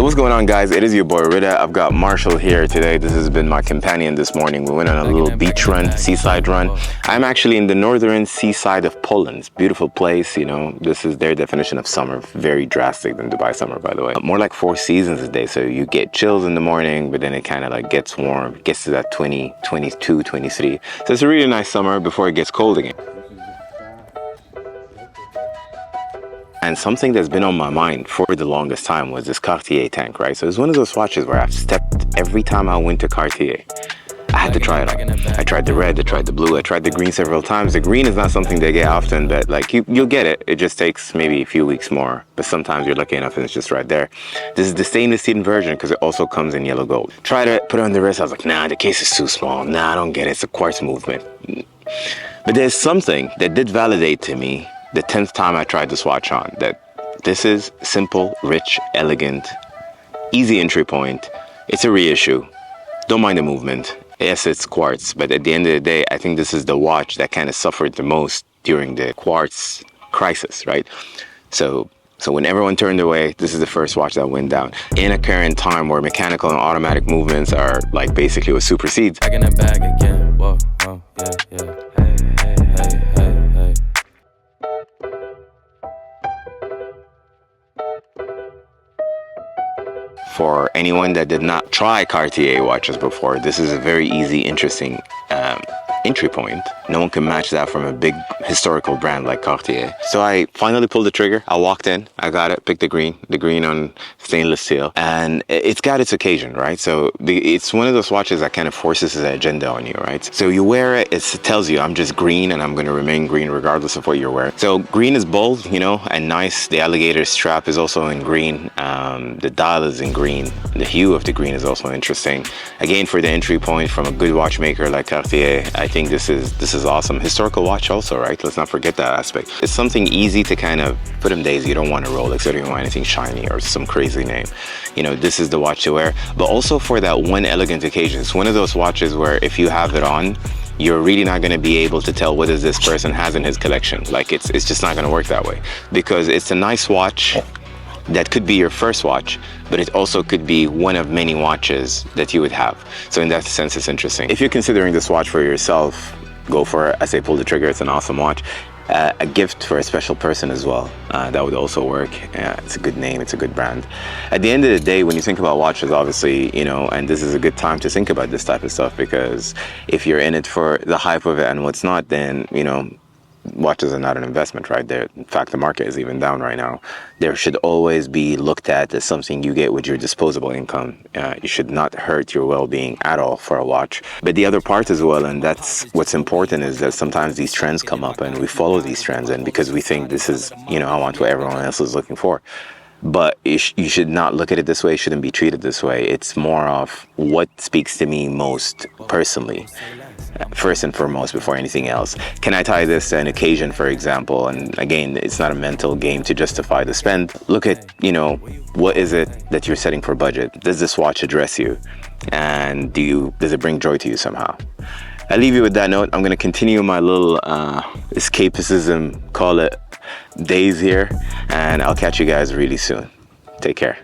what's going on, guys? It is your boy Rida. I've got Marshall here today. This has been my companion this morning. We went on a little beach run, seaside run. I'm actually in the northern seaside of Poland. It's a beautiful place, you know. This is their definition of summer. Very drastic than Dubai summer, by the way. More like 4 seasons a day. So you get chills in the morning, but then it kind of like gets warm. It gets to that 20, 22, 23. So it's a really nice summer before it gets cold again. And something that's been on my mind for the longest time was this Cartier tank, right? So it's one of those watches where I've stepped every time I went to Cartier. I had to try it on. I tried the red, I tried the blue, I tried the green several times. The green is not something they get often, but like you'll get it. It just takes maybe a few weeks more, but sometimes you're lucky enough and it's just right there. This is the stainless steel version because it also comes in yellow gold. Tried it, put it on the wrist. I was like, nah, the case is too small. Nah, I don't get it. It's a quartz movement. But there's something that did validate to me the 10th time I tried this watch on, that this is simple, rich, elegant, easy entry point. It's a reissue. Don't mind the movement. Yes, it's quartz, but at the end of the day, I think this is the watch that kind of suffered the most during the quartz crisis, right? So when everyone turned away, this is the first watch that went down. In a current time where mechanical and automatic movements are like basically what supersedes. Back in the bag again. Whoa, whoa, yeah, yeah. Hey, hey, hey, hey, hey. For anyone that did not try Cartier watches before, this is a very easy, interesting entry point. No one can match that from a big historical brand like Cartier. So I finally pulled the trigger. I walked in, I got it, picked the green on stainless steel, and it's got its occasion, right? So it's one of those watches that kind of forces an agenda on you, right? So you wear it, it tells you I'm just green and I'm going to remain green regardless of what you're wearing. So green is bold, you know, and nice. The alligator strap is also in green. The dial is in green. The hue of the green is also interesting. Again, for the entry point from a good watchmaker like Cartier, I think this is awesome. Historical watch also, right? Let's not forget that aspect. It's something easy to kind of put them days. You don't want a Rolex, or you don't want anything shiny or some crazy name. You know, this is the watch to wear. But also for that one elegant occasion. It's one of those watches where if you have it on, you're really not going to be able to tell what this person has in his collection. Like it's just not going to work that way, because it's a nice watch that could be your first watch, but it also could be one of many watches that you would have. So in that sense, it's interesting. If you're considering this watch for yourself, go for it. I say pull the trigger. It's an awesome watch. A gift for a special person as well, that would also work. It's a good name, it's a good brand. At the end of the day, when you think about watches, obviously, you know, and this is a good time to think about this type of stuff, because if you're in it for the hype of it and what's not, then, you know, watches are not an investment, right? In fact, the market is even down right now. There should always be looked at as something you get with your disposable income. You should not hurt your well-being at all for a watch. But the other part as well, and that's what's important, is that sometimes these trends come up and we follow these trends, and because we think this is, you know, I want what everyone else is looking for. But you should not look at it this way. It shouldn't be treated this way. It's more of what speaks to me most personally, first and foremost, before anything else. Can I tie this to an occasion, for example? And again, it's not a mental game to justify the spend. Look at, you know, what is it that you're setting for budget? Does this watch address you? And does it bring joy to you somehow? I'll leave you with that note. I'm going to continue my little escapism, call it, days here, and I'll catch you guys really soon. Take care.